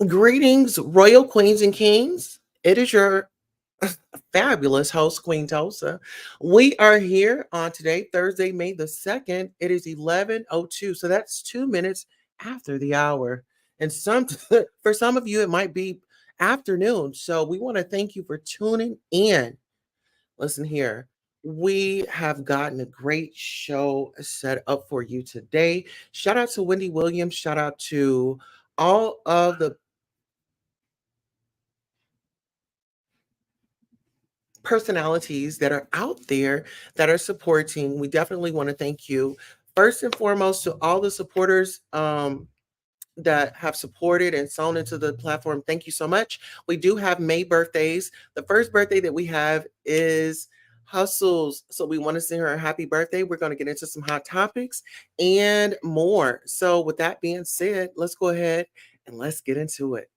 Greetings, royal queens and kings. It is your fabulous host, Queen Tulsa. We are here on today, Thursday, May the 2nd. It is 11:02, so that's 2 minutes after the hour. And some for some of you, it might be afternoon. So we want to thank you for tuning in. Listen here. We have gotten a great show set up for you today. Shout out to Wendy Williams. Shout out to all of the personalities that are out there that are supporting. We definitely want to thank you. First and foremost, to all the supporters that have supported and sewn into the platform, thank you so much. We do have May birthdays. The first birthday that we have is Hustles. So we want to sing her a happy birthday. We're going to get into some hot topics and more. So, with that being said, let's go ahead and let's get into it.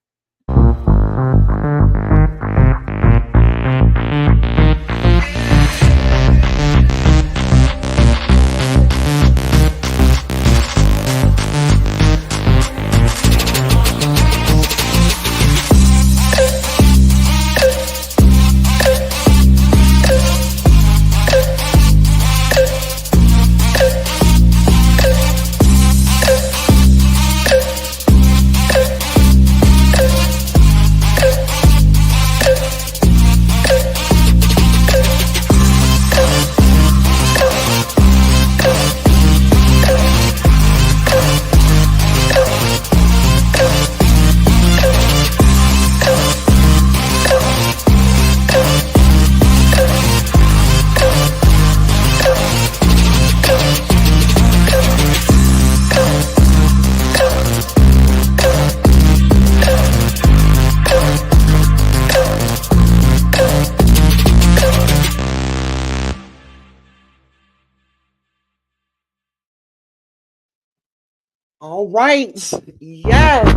All right. Yes.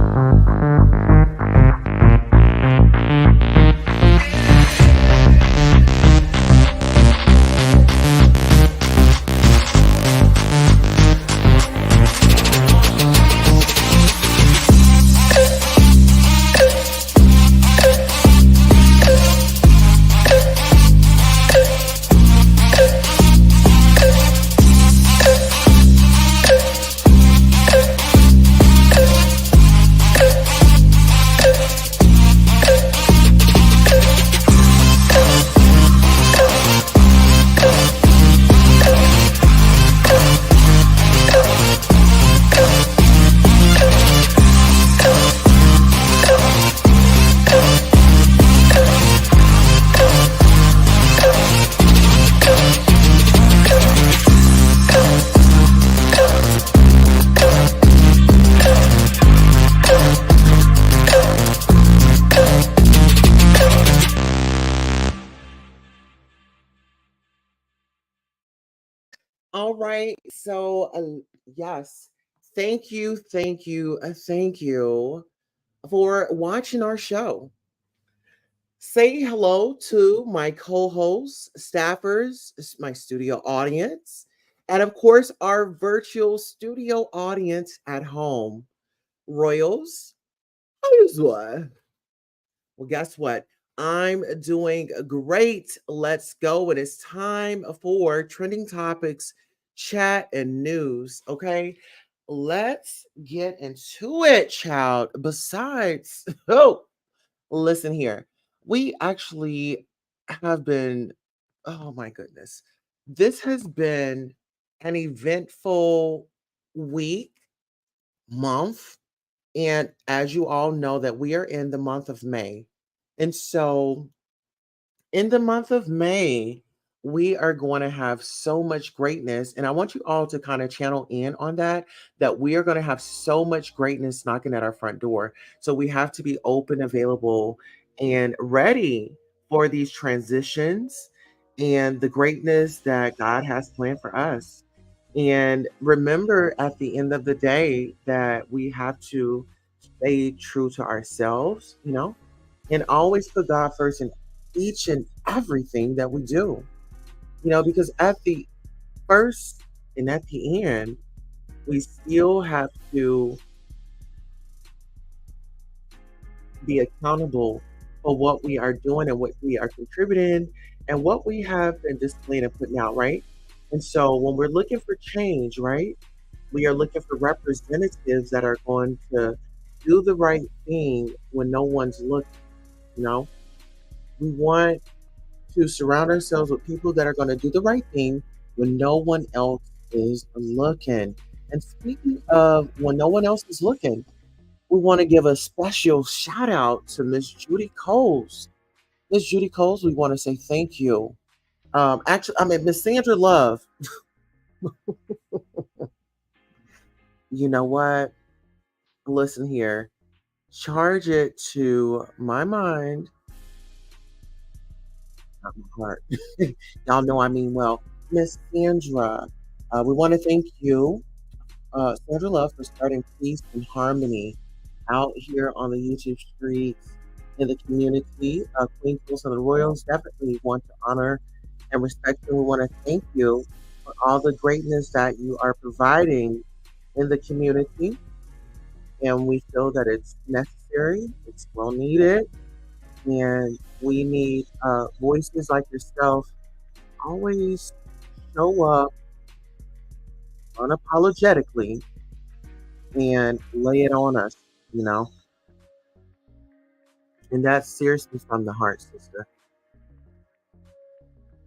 All right. So, yes. Thank you for watching our show. Say hello to my co hosts, staffers, my studio audience, and of course, our virtual studio audience at home. Royals, how you doing? Well, guess what? I'm doing great. Let's go. It is time for trending topics, chat, and news. Okay. Let's get into it, child. Besides, oh, listen here. We actually have been, oh my goodness. This has been an eventful week, month. And as you all know, that we are in the month of May. And so in the month of May, we are going to have so much greatness. And I want you all to kind of channel in on that we are going to have so much greatness knocking at our front door. So we have to be open, available, and ready for these transitions and the greatness that God has planned for us. And remember at the end of the day that we have to stay true to ourselves, and always put God first in each and everything that we do, because at the first and at the end, we still have to be accountable for what we are doing and what we are contributing and what we have been displaying and putting out, right? And so when we're looking for change, right, we are looking for representatives that are going to do the right thing when no one's looking, you know? We want to surround ourselves with people that are going to do the right thing when no one else is looking. And speaking of when no one else is looking, we want to give a special shout out to Miss Judy Coles. Miss Judy Coles, we want to say thank you. Actually, I mean, Miss Sandra Love, you know what? Listen here. Charge it to my mind, not my heart. Y'all know I mean well. Miss Sandra, we want to thank you, Sandra Love, for starting Peace and Harmony out here on the YouTube streets in the community. Queen Tulsa and the Royals definitely want to honor and respect you. We want to thank you for all the greatness that you are providing in the community. And we feel that it's necessary, it's well needed, and we need voices like yourself always show up unapologetically and lay it on us, you know? And that's seriously from the heart, sister.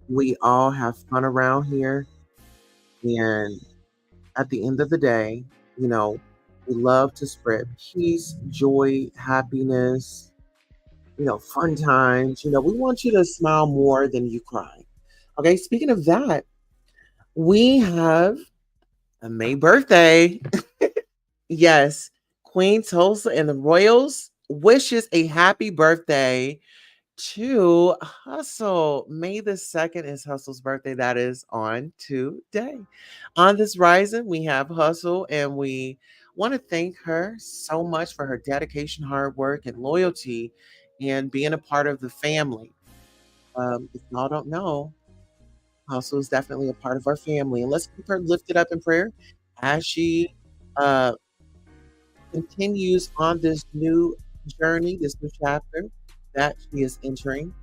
We all have fun around here. And at the end of the day, you know, we love to spread peace, joy, happiness, fun times. We want you to smile more than you cry. Okay, speaking of that, we have a May birthday. Yes, Queen Tulsa and the Royals wishes a happy birthday to Hustle. May the 2nd is Hustle's birthday. That is on today. On this rising, we have Hustle, and we want to thank her so much for her dedication, hard work, and loyalty, and being a part of the family. If y'all don't know, Hustle is definitely a part of our family, and let's keep her lifted up in prayer as she uh, continues on this new journey, this new chapter that she is entering.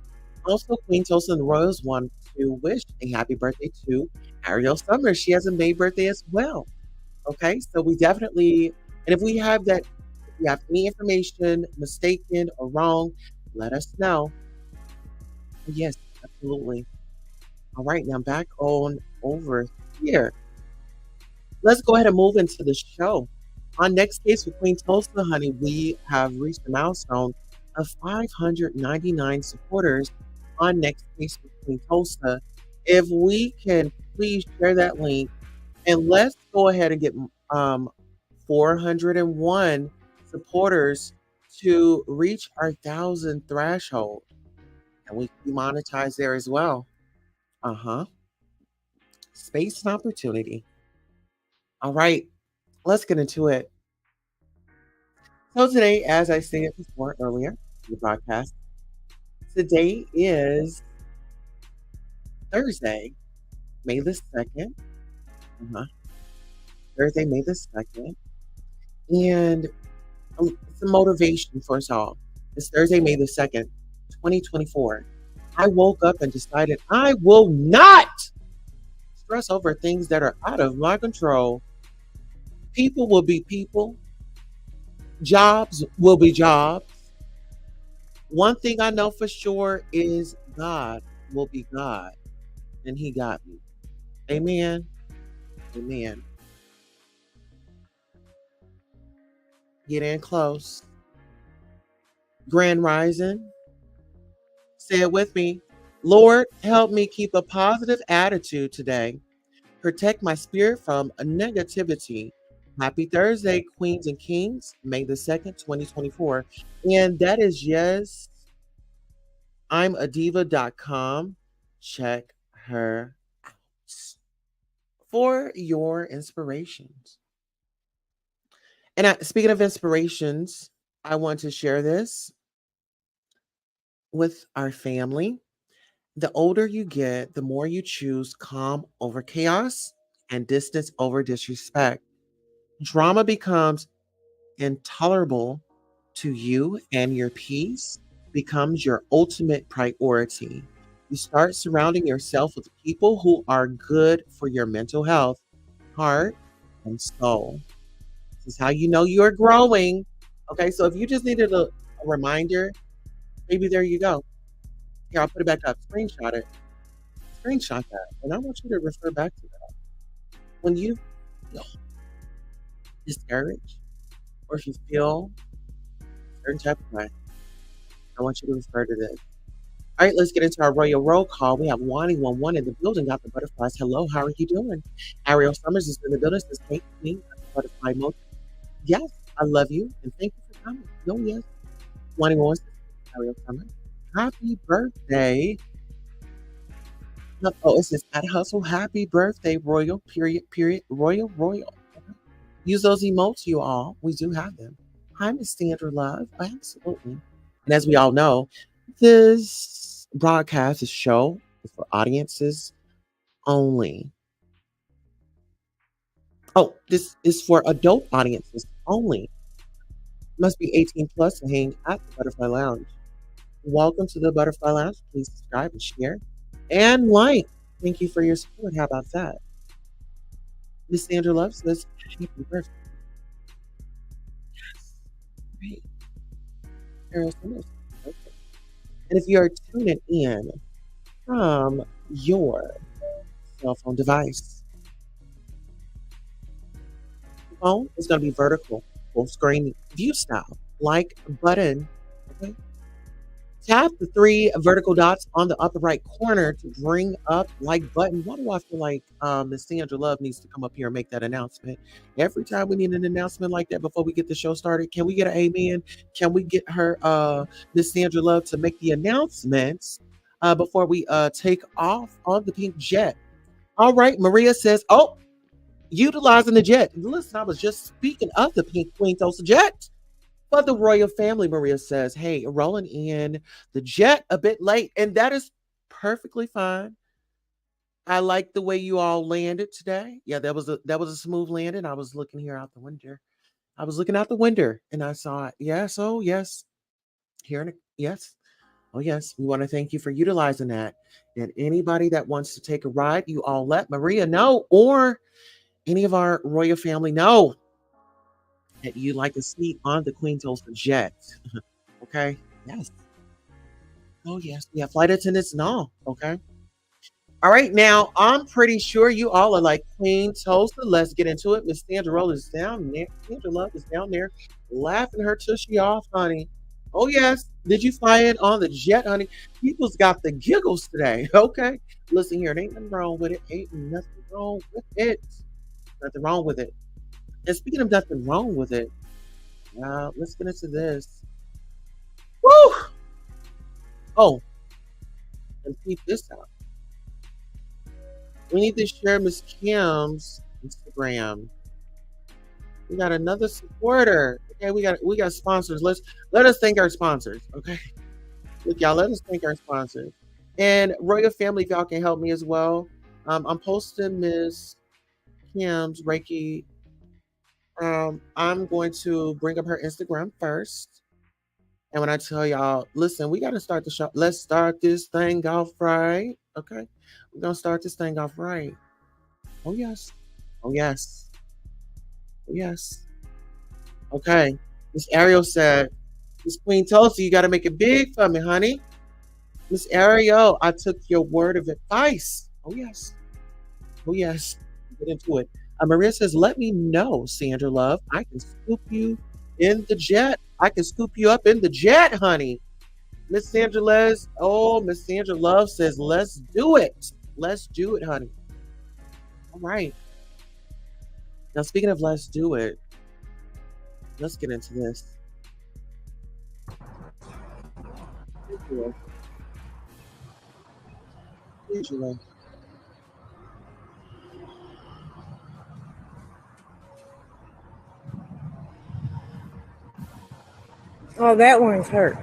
Also, Queen Tulsa and the Royals want to wish a happy birthday to Ariel Summers. She has a May birthday as well. Okay, so we definitely, and if we have that, if you have any information mistaken or wrong, let us know. Yes, absolutely. All right, now back on over here. Let's go ahead and move into the show. On next case with Queen Tulsa, honey, we have reached a milestone of 599 supporters on next case with Queen Tulsa. If we can please share that link, and let's go ahead and get 401 supporters to reach our 1,000 threshold, and we can monetize there as well. Uh-huh. Space and opportunity. All right, let's get into it. So today, as I stated before earlier in the broadcast, today is Thursday, May the 2nd. Uh-huh. Thursday, May the 2nd. And it's a motivation for us all. It's Thursday, May the 2nd, 2024. I woke up and decided I will not stress over things that are out of my control. People will be people, jobs will be jobs. One thing I know for sure is God will be God, and He got me. Amen. Amen. Get in close. Grand Rising. Say it with me. Lord, help me keep a positive attitude today. Protect my spirit from negativity. Happy Thursday, Queens and Kings, May the 2nd, 2024. And that is yes, I'm adiva.com. Check her out for your inspirations. And speaking of inspirations, I want to share this with our family. The older you get, the more you choose calm over chaos and distance over disrespect. Drama becomes intolerable to you and your peace becomes your ultimate priority. You start surrounding yourself with people who are good for your mental health, heart, and soul. This is how you know you're growing. Okay, so if you just needed a reminder, maybe there you go. Here, I'll put it back up. Screenshot it. Screenshot that. And I want you to refer back to that. When you feel discouraged or if you feel a certain type of way, I want you to refer to this. All right, let's get into our royal roll call. We have Wani 1 in the building. Got the butterflies. Hello, how are you doing? Ariel Summers is in the building. Says, hey, me, butterfly emoji. Yes, I love you and thank you for coming. No, yes. Wani 1 says, Ariel Summers. Happy birthday. Oh, it says at hustle. Happy birthday, royal. Period. Royal. Okay. Use those emotes, you all. We do have them. Hi, Miss Sandra Love. Absolutely. And as we all know, this broadcast, this show is for audiences only. Oh, this is for adult audiences only. Must be 18 plus to hang at the Butterfly Lounge. Welcome to the Butterfly Lounge. Please subscribe and share and like. Thank you for your support. How about that? Miss Sandra Love says, happy birthday. Yes. Great. Ariel Summers. Okay. And if you're tuning in from your cell phone device, the phone is going to be vertical, full screen view style, like button. Okay. Tap the three vertical dots on the upper right corner to bring up like button. Why do I feel like Miss Sandra Love needs to come up here and make that announcement? Every time we need an announcement like that before we get the show started, can we get an amen? Can we get her, Miss Sandra Love, to make the announcements before we take off on the pink jet? All right, Maria says, oh, utilizing the jet. Listen, I was just speaking of the pink Queen Tulsa jet. For the royal family, Maria says, hey, rolling in the jet a bit late, and that is perfectly fine. I like the way you all landed today. Yeah, that was a smooth landing. I was looking here out the window. I was looking out the window and I saw it. Yes, oh yes. Here in yes. Oh yes. We want to thank you for utilizing that. And anybody that wants to take a ride, you all let Maria know, or any of our royal family know that you'd like to seat on the Queen Tulsa jet. Okay. Yes. Oh, yes. We have flight attendants and all. Okay. All right. Now, I'm pretty sure you all are like Queen Tulsa. Let's get into it. Miss Sandra Roll is down there. Sandra Love is down there laughing her tushy off, honey. Oh, yes. Did you fly in on the jet, honey? People's got the giggles today. Okay. Listen here. It ain't nothing wrong with it. Ain't nothing wrong with it. Nothing wrong with it. And speaking of nothing wrong with it, let's get into this. Woo! Oh, and keep this out. We need to share Miss Kim's Instagram. We got another supporter. Okay, we got sponsors. Let us thank our sponsors. Okay. Look, y'all, let us thank our sponsors. And Royal Family, if y'all can help me as well. I'm posting Miss Kim's Reiki. I'm going to bring up her Instagram first. And when I tell y'all, listen, we got to start the show. Let's start this thing off right. Okay. We're going to start this thing off right. Oh, yes. Oh, yes. Oh, yes. Okay. Miss Ariel said, Miss Queen Tulsa, you got to make it big for me, honey. Miss Ariel, I took your word of advice. Oh, yes. Oh, yes. Get into it. Maria says, let me know, Sandra Love. I can scoop you in the jet. I can scoop you up in the jet, honey. Miss Sandra Miss Sandra Love says, let's do it. Let's do it, honey. All right. Now, speaking of let's do it, let's get into this. Angela. Angela. Oh, that one's hurt.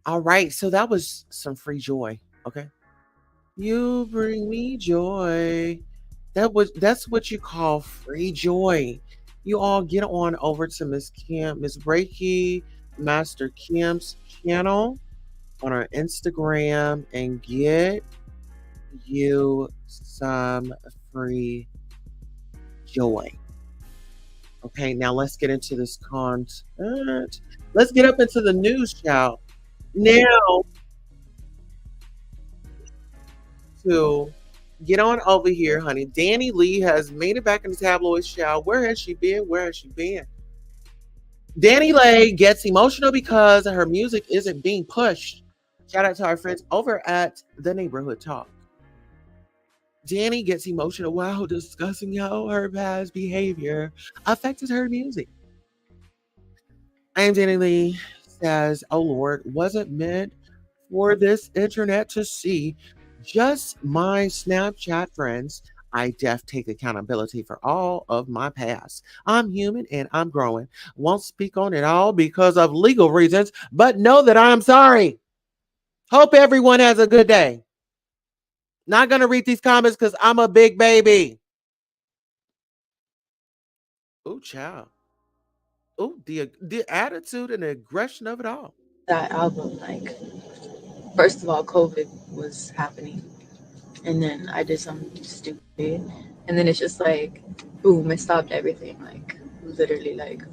All right, so that was some free joy. Okay. You bring me joy. That's what you call free joy. You all get on over to Miss Reiki, Master Kim's channel on our Instagram and get you some free joy. Okay, now let's get into this content. Let's get up into the news, shall now to get on over here, honey. Danny Lee has made it back in the tabloids, shall. Where has she been? Where has she been? Danny Lay gets emotional because her music isn't being pushed. Shout out to our friends over at the Neighborhood Talk. Danny gets emotional while discussing how her past behavior affected her music. I am Danny Lee says, oh Lord, wasn't meant for this internet to see. Just my Snapchat friends. I def take accountability for all of my past. I'm human and I'm growing. Won't speak on it all because of legal reasons, but know that I'm sorry. Hope everyone has a good day. Not going to read these comments because I'm a big baby. Ooh, child. Ooh, the attitude and the aggression of it all. That album, like, first of all, COVID was happening, and then I did something stupid, and then it's just like, boom, it stopped everything. Like, literally, like,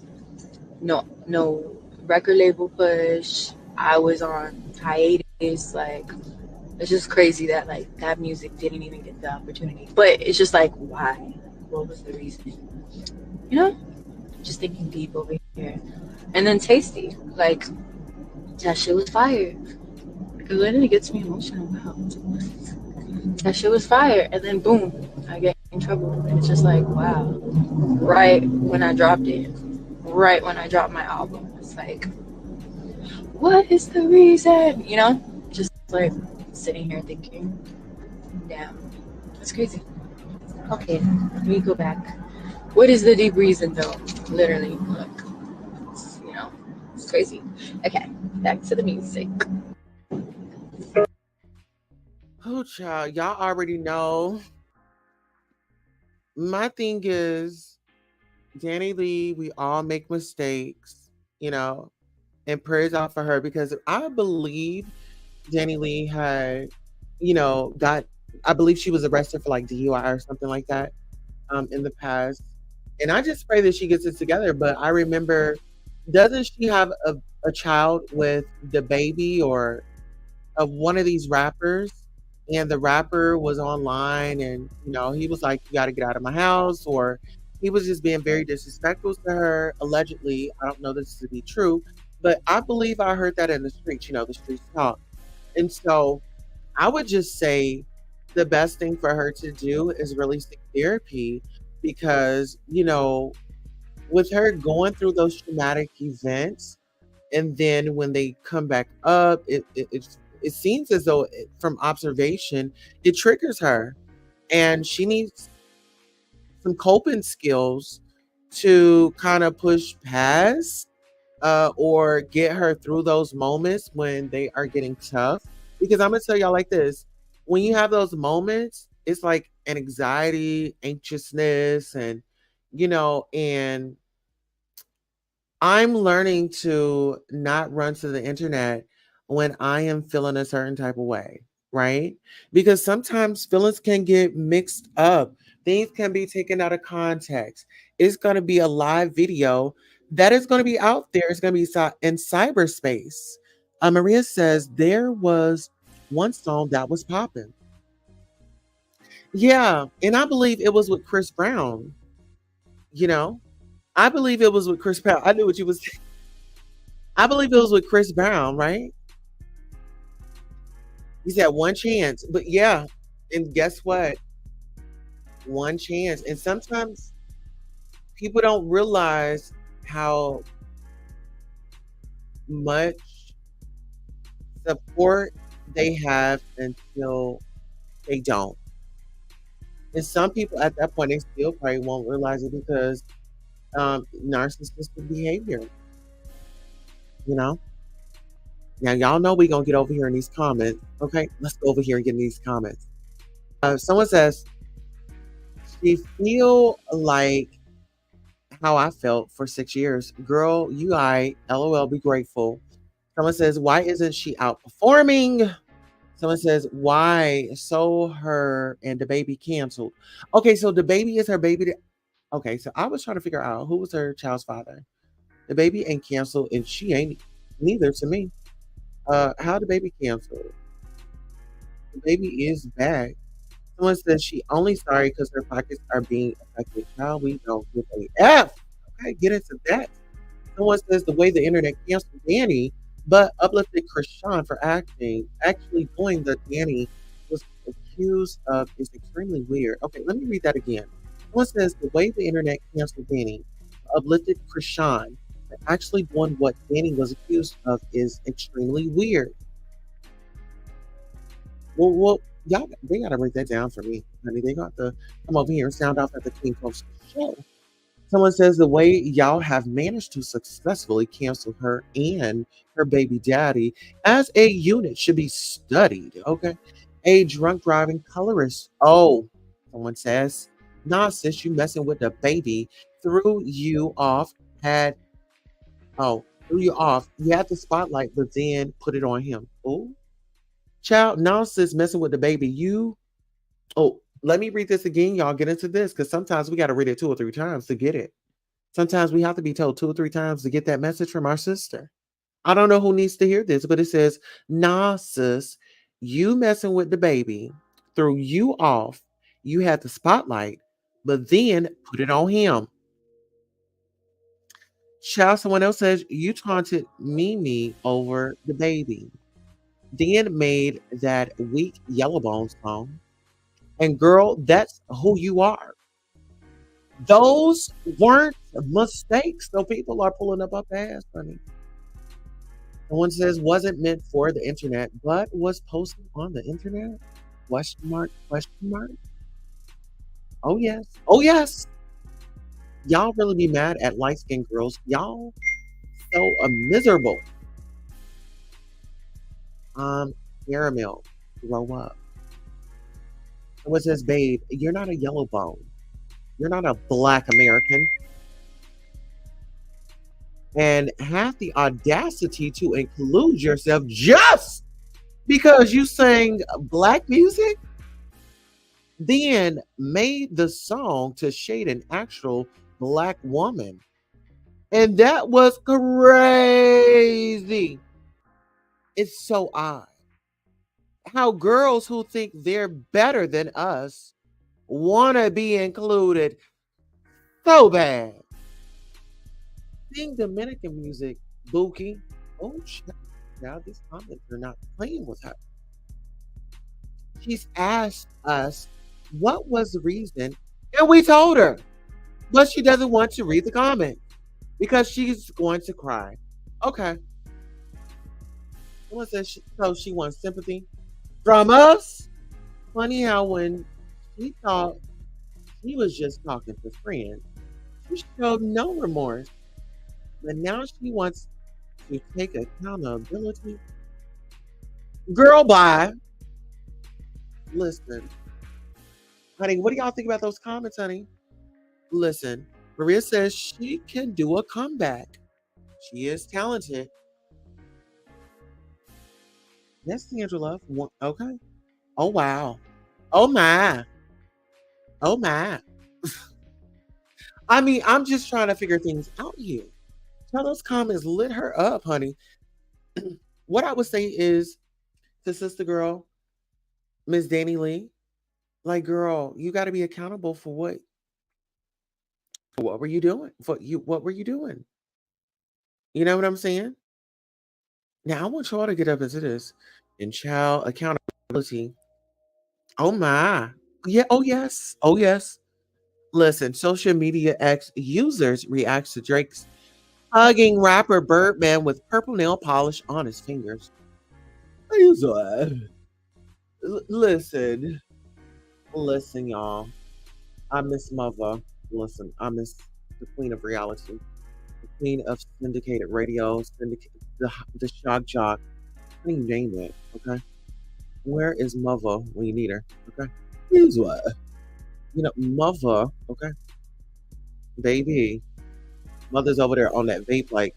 no record label push. I was on hiatus. Like, it's just crazy that like that music didn't even get the opportunity. But it's just like, why? What was the reason? You know, just thinking deep over here. And then Tasty, like that shit was fire. It literally gets me emotional. Wow, that shit was fire. And then boom, I get in trouble, and it's just like, wow. Right when I dropped it, right when I dropped my album, it's like, what is the reason? You know, just like sitting here thinking, damn, that's crazy. Okay, let me go back. What is the deep reason though? Literally, look, you know, it's crazy. Okay, back to the music. Oh, child. Y'all already know. My thing is, Danny Lee, we all make mistakes, you know, and prayers out for her because I believe Danny Lee had, I believe she was arrested for like DUI or something like that in the past. And I just pray that she gets it together. But I remember, doesn't she have a child with the baby or of one of these rappers? And the rapper was online and, he was like, you got to get out of my house, or he was just being very disrespectful to her, allegedly. I don't know this to be true, but I believe I heard that in the streets, the streets talk. And so I would just say the best thing for her to do is really seek therapy because, with her going through those traumatic events, and then when they come back up, it seems as though, from observation, it triggers her, and she needs some coping skills to kind of push past or get her through those moments when they are getting tough. Because I'm gonna tell y'all like this: when you have those moments, it's like an anxiety, anxiousness, and I'm learning to not run to the internet when I am feeling a certain type of way, right? Because sometimes feelings can get mixed up. Things can be taken out of context. It's going to be a live video that is going to be out there. It's going to be in cyberspace. Maria says there was one song that was popping. Yeah, and I believe it was with Chris Brown. You know, I believe it was with Chris Brown. I knew what you was saying. I believe it was with Chris Brown, right? He's had one chance, but yeah. And guess what? One chance. And sometimes people don't realize how much support they have until they don't. And some people at that point, they still probably won't realize it because narcissistic behavior, you know? Now, y'all know we going to get over here in these comments. Okay, let's go over here and get in these comments. Someone says, she feel like how I felt for 6 years. Girl, you I, LOL, be grateful. Someone says, why isn't she outperforming? Someone says, why so her and the baby canceled? Okay, so the baby is her baby. Okay, so I was trying to figure out who was her child's father. The baby ain't canceled, and she ain't neither to me. How the baby canceled? The baby is back. Someone says she only sorry because her pockets are being affected. Child, we don't give a F. Okay, get into that. Someone says the way the internet canceled Danny, but uplifted Krishan for actually doing the Danny was accused of is extremely weird. Okay, let me read that again. Someone says the way the internet canceled Danny, uplifted Krishan for actually doing what Danny was accused of is extremely weird. Well, y'all, they gotta break that down for me, honey. They got to come over here and sound off at the King Coast show. Someone says the way y'all have managed to successfully cancel her and her baby daddy as a unit should be studied. Okay. A drunk driving colorist. Oh, someone says, nah, sis, you messing with the baby. Threw you off, had, threw you off. You had the spotlight, but then put it on him. Oh, child, now sis, messing with the baby. Let me read this again. Y'all get into this because sometimes we got to read it 2 or 3 times to get it. Sometimes we have to be told 2 or 3 times to get that message from our sister. I don't know who needs to hear this, but it says, nah, sis, you messing with the baby threw you off. You had the spotlight, but then put it on him. Child, someone else says, you taunted Mimi over the baby. Then made that weak Yellowbone song. And girl, that's who you are. Those weren't mistakes. So people are pulling up our past, honey. Someone says wasn't meant for the internet, but was posted on the internet? Question mark, question mark. Oh yes. Oh yes. Y'all really be mad at light skinned girls. Y'all so miserable. Caramel, grow up. Someone says, babe, you're not a yellow bone. You're not a black American. And have the audacity to include yourself just because you sang black music, then made the song to shade an actual black woman. And that was crazy. It's so odd how girls who think they're better than us want to be included so bad. Sing Dominican music, Bookie. Oh, now these comments are not playing with her. She's asked us what was the reason, and we told her, but she doesn't want to read the comment because she's going to cry. Okay. Someone says so she wants sympathy from us. Funny how when she thought she was just talking to friends, she showed no remorse. But now she wants to take accountability. Girl, bye. Listen, honey, what do y'all think about those comments, honey? Listen, Maria says she can do a comeback. She is talented. Yes, Angela. Okay. Oh, wow. Oh, my. Oh, my. I mean, I'm just trying to figure things out here. Tell those comments lit her up, honey. What I would say is to sister girl, Miss Danny Lee, like, girl, you got to be accountable for what were you doing? What were you doing? You know what I'm saying? Now I want y'all to get up into this and child accountability. Oh my. Yeah, oh yes. Oh yes. Listen, social media ex users reacts to Drake's hugging rapper Birdman with purple nail polish on his fingers. Listen, listen, y'all. I miss Mother. Listen, I miss the queen of reality, the queen of syndicated radio, the shock jock. I didn't name it. Okay, where is Mother when you need her? Okay, here's what Mother. Okay, baby, Mother's over there on that vape. Like,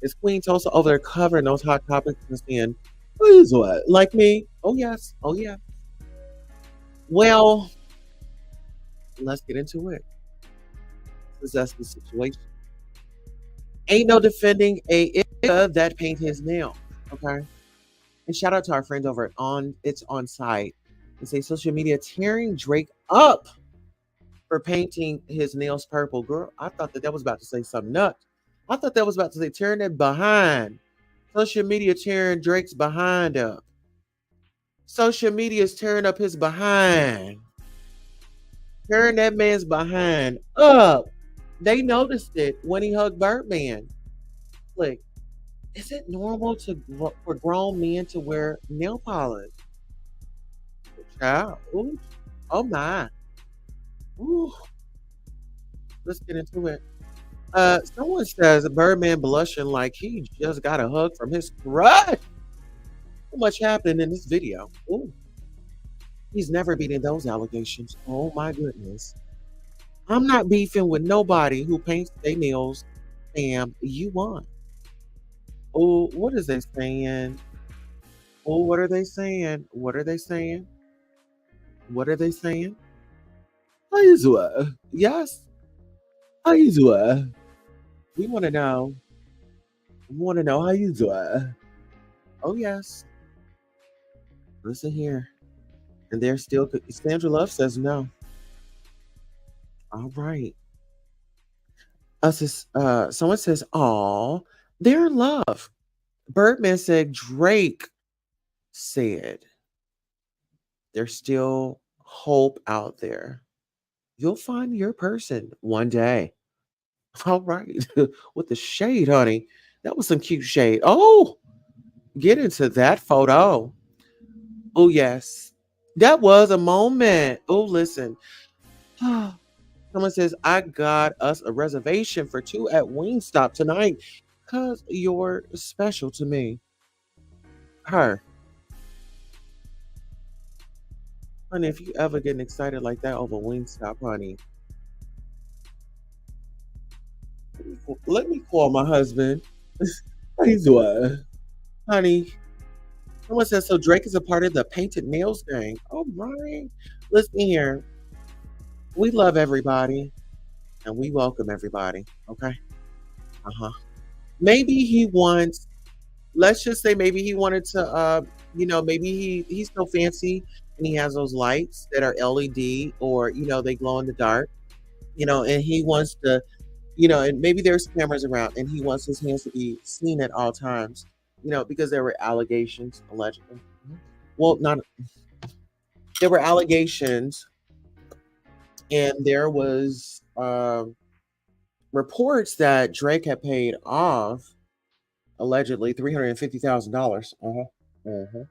is Queen Tulsa over there covering those hot topics and saying, here's what? Like me? Oh yes, oh yeah. Well, let's get into it. That's the situation. Ain't no defending a nigga that paint his nail. Okay. And shout out to our friends over at It's On Site. And say social media tearing Drake up for painting his nails purple. Girl, I thought that was about to say something nuts. I thought that was about to say tearing it behind. Social media tearing Drake's behind up. Social media is tearing up his behind. Tearing that man's behind up. They noticed it when he hugged Birdman. Like, is it normal for grown men to wear nail polish? Child, ooh, oh my. Ooh, let's get into it. Someone says Birdman blushing like he just got a hug from his crush. So much happened in this video. Ooh, he's never beating those allegations. Oh my goodness. I'm not beefing with nobody who paints their nails. Sam, you won. Oh, what is they saying? Oh, what are they saying? What are they saying? What are they saying? Aizwa. Yes. Aizwa. We want to know. We want to know how you do it. Oh, yes. Listen here. And they're still, Sandra Love says no. All right. Someone says, "Aw, they're in love." Birdman said, Drake said, there's still hope out there. You'll find your person one day. All right. With the shade, honey. That was some cute shade. Oh, get into that photo. Oh, yes. That was a moment. Oh, listen. Someone says, I got us a reservation for 2 at Wingstop tonight because you're special to me. Her. Honey, if you ever getting excited like that over Wingstop, honey, let me call my husband. How you doing? Honey, someone says, so Drake is a part of the painted nails gang. Oh, my. Listen here. We love everybody and we welcome everybody. Okay? Uh-huh. Maybe he wants, let's just say maybe he wanted to, maybe he's so fancy and he has those lights that are LED or, they glow in the dark, and he wants to, and maybe there's cameras around and he wants his hands to be seen at all times, because there were allegations, allegedly. Well, not, there were allegations and there was reports that Drake had paid off allegedly $350,000. Uh-huh. Uh-huh.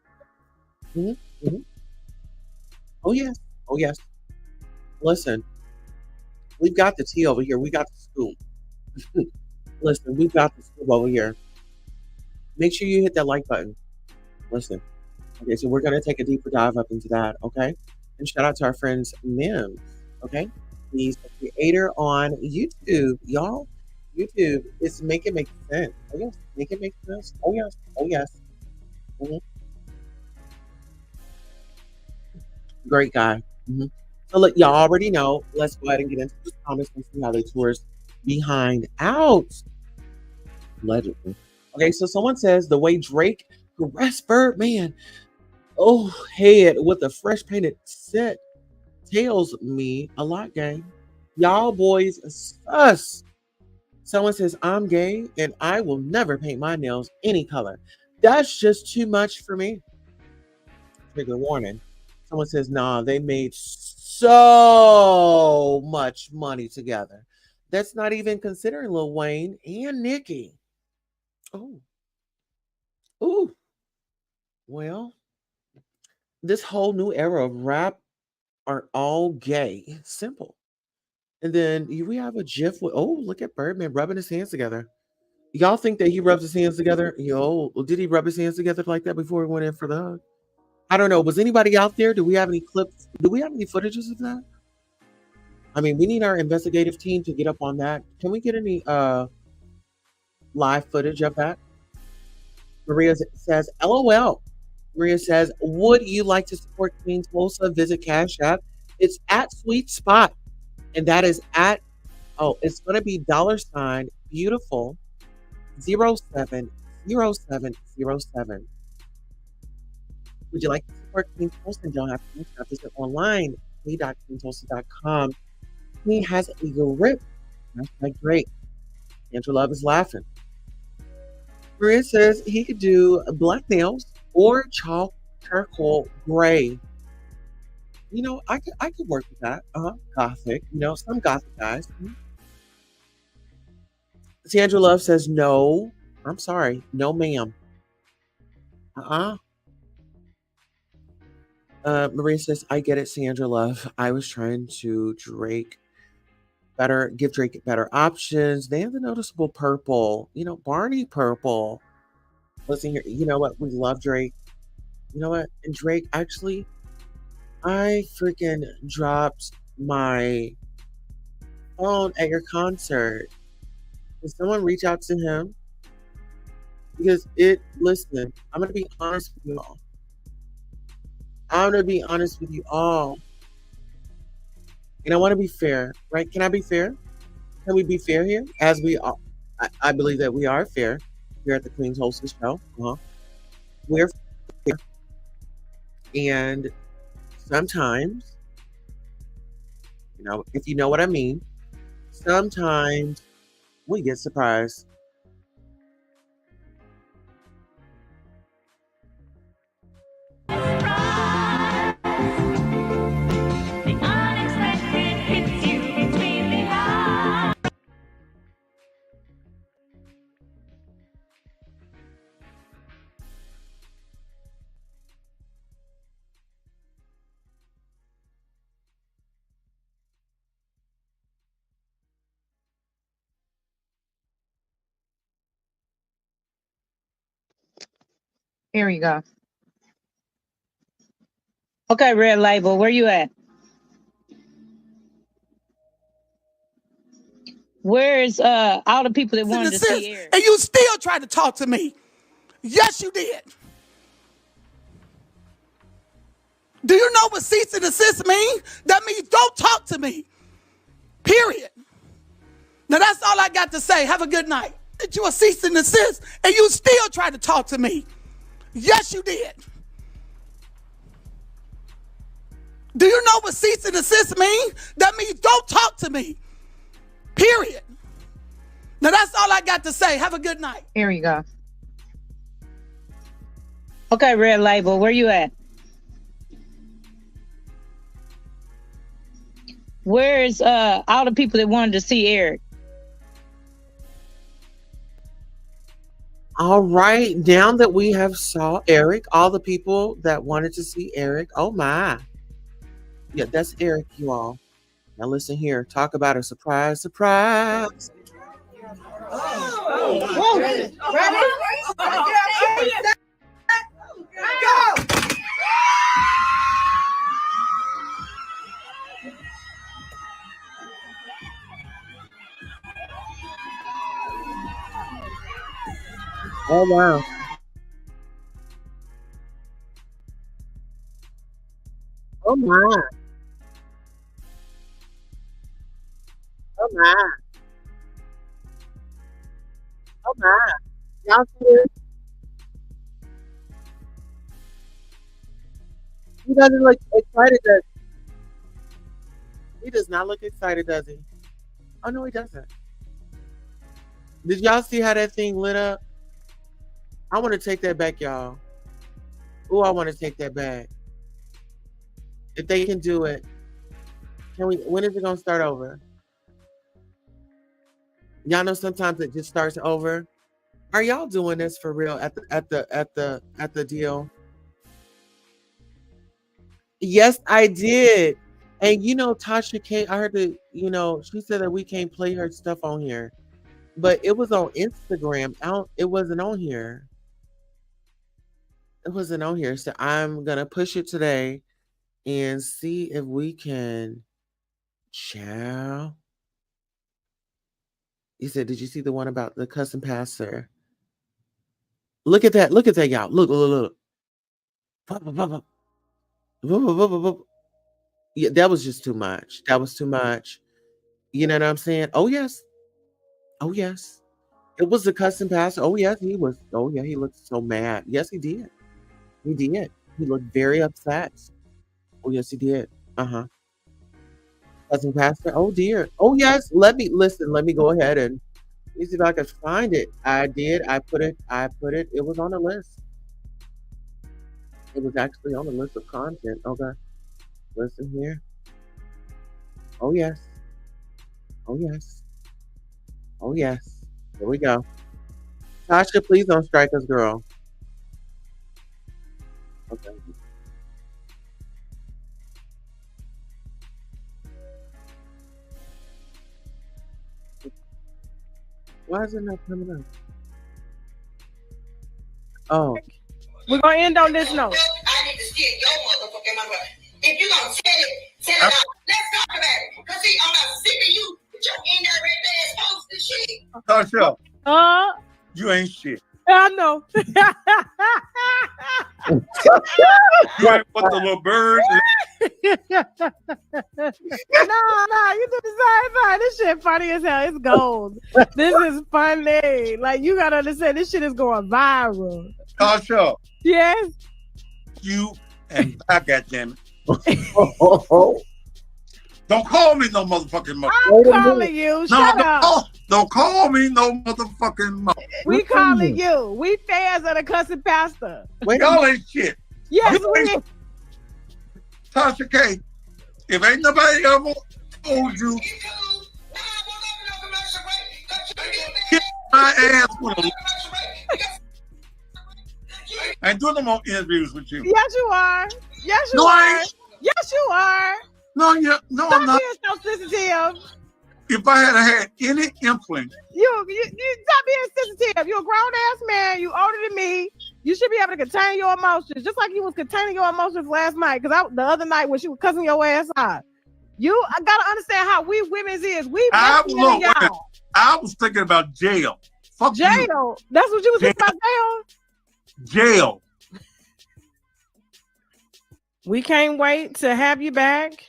Mm-hmm. Mm-hmm. Oh yes. Oh yes. Listen, we've got the tea over here. We got the scoop. Listen, we've got the scoop over here. Make sure you hit that like button. Listen. Okay, so we're gonna take a deeper dive up into that, okay? And shout out to our friends Mims, okay? He's a creator on YouTube, y'all. YouTube is make it make sense. Oh yes, make it make sense. Oh yes, oh yes. Mhm. Great guy. So look, y'all already know. Let's go ahead and get into the comments and see how they tours behind out. Allegedly. Okay, so someone says the way Drake caressed Birdman, oh head with a fresh painted set tells me a lot, gang. Y'all boys sus. Someone says I'm gay and I will never paint my nails any color. That's just too much for me. Trigger warning. Someone says, nah, they made so much money together. That's not even considering Lil Wayne and Nicki. Oh, ooh. Well, this whole new era of rap are all gay. Simple. And then we have a GIF with, oh, look at Birdman rubbing his hands together. Y'all think that he rubs his hands together? Yo, did he rub his hands together like that before he went in for the hug? I don't know. Was anybody out there? Do we have any clips? Do we have any footages of that? I mean, we need our investigative team to get up on that. Can we get any live footage of that? Maria says, LOL. Maria says, would you like to support Queen Tulsa? Visit Cash App. It's at Sweet Spot. And that is at, oh, it's going to be $ beautiful 070707. Would you like to support Queen Tulsa? And don't have to visit online, k.queentulsa.com. He has a grip. Hashtag great. Andrew Love is laughing. Maria says he could do black nails or charcoal gray. You know, I could work with that. Gothic. You know, some gothic guys. Sandra Love says no. I'm sorry, no, ma'am. Maria says, I get it, Sandra Love. I was trying to give Drake better options. They have the noticeable purple, you know, Barney purple. Listen here, you know what? We love Drake. You know what? And Drake, actually, I freaking dropped my phone at your concert. Did someone reach out to him? Because listen, I'm going to be honest with you all. And I want to be fair, right? Can I be fair? Can we be fair here? As we are, I believe that we are fair here at the Queen's Hostess Show. We're fair. And sometimes, you know, if you know what I mean, sometimes we get surprised. Here we go. Okay, Red Label, where you at? Where's all the people that wanted to see Eric? And you still tried to talk to me. Yes, you did. Do you know what cease and desist mean? That means don't talk to me. Period. Now that's all I got to say. Have a good night. That you a cease and desist, and you still tried to talk to me. Yes, you did. Do you know what cease and desist mean? That means don't talk to me. Period. Now that's all I got to say. Have a good night. Here we go. Okay, Red Label, where you at? Where's all the people that wanted to see Eric? All right, now that we have saw Eric, all the people that wanted to see Eric, oh my. Yeah, that's Eric, you all. Now listen here, talk about a surprise. Oh, ready? Go! Oh wow. Oh my. Oh my. Oh my. Y'all see this? He doesn't look excited, does he? He does not look excited, does he? Oh no, he doesn't. Did y'all see how that thing lit up? I want to take that back, y'all. Oh, I want to take that back. If they can do it, can we? When is it gonna start over? Y'all know sometimes it just starts over. Are y'all doing this for real at the deal? Yes, I did. And you know, Tasha K, I heard that, you know, she said that we can't play her stuff on here. But it was on Instagram. It wasn't on here. It wasn't on here. So I'm gonna push it today and see if we can chow. You said, did you see the one about the cousin pastor? Look at that. Look at that, y'all. Look, look, look. Pop, pop, pop, pop. Whoop, whoop, whoop, whoop. Yeah, that was just too much. That was too much. You know what I'm saying? Oh yes. Oh yes. It was the cousin pastor. Oh yes, he was. Oh yeah, he looked so mad. Yes, he did. He did. He looked very upset. Oh yes, he did. Uh-huh. Cousin pastor. Oh dear. Oh yes. Let me listen. Let me go ahead and let me see if I can find it. I did. I put it. I put it. It was on the list. It was actually on the list of content. Okay. Listen here. Oh yes. Oh yes. Oh yes. Here we go. Tasha, please don't strike us, girl. Okay. Why is it not coming up? Oh. We're gonna end on this note. I need to steal your motherfucking number. If you gonna tell it out. Let's talk about it. Cause see, I'm not sick of you with your indirect ass post and shit. Tasha, you ain't shit. I know. You ain't what the little bird. No, you do the same thing. This shit funny as hell. It's gold. This is funny. Like, you gotta understand, this shit is going viral. Tasha, Yes. you and I got damn it. Don't call me no motherfucking mother. I'm calling you. Shut up. Don't call me no motherfucking mother. We calling you. We fans of the cousin pastor. Y'all ain't shit. Yes, You we. ain't- Tasha K, if ain't nobody ever told you, get my ass with a. I ain't doing no more interviews with you. Yes, you are. Yes, you No, I are. ain't. Yes, you are. No, I'm Stop not. being so sensitive. If I had any inkling, You stop being sensitive. You're a grown ass man. You older than me. You should be able to contain your emotions, just like you was containing your emotions last night. Because the other night when she was cussing your ass out, I gotta understand how we women's is. We messy than y'all. I was thinking about jail. Fuck Jail. you. That's what you was thinking about, jail. Jail. We can't wait to have you back.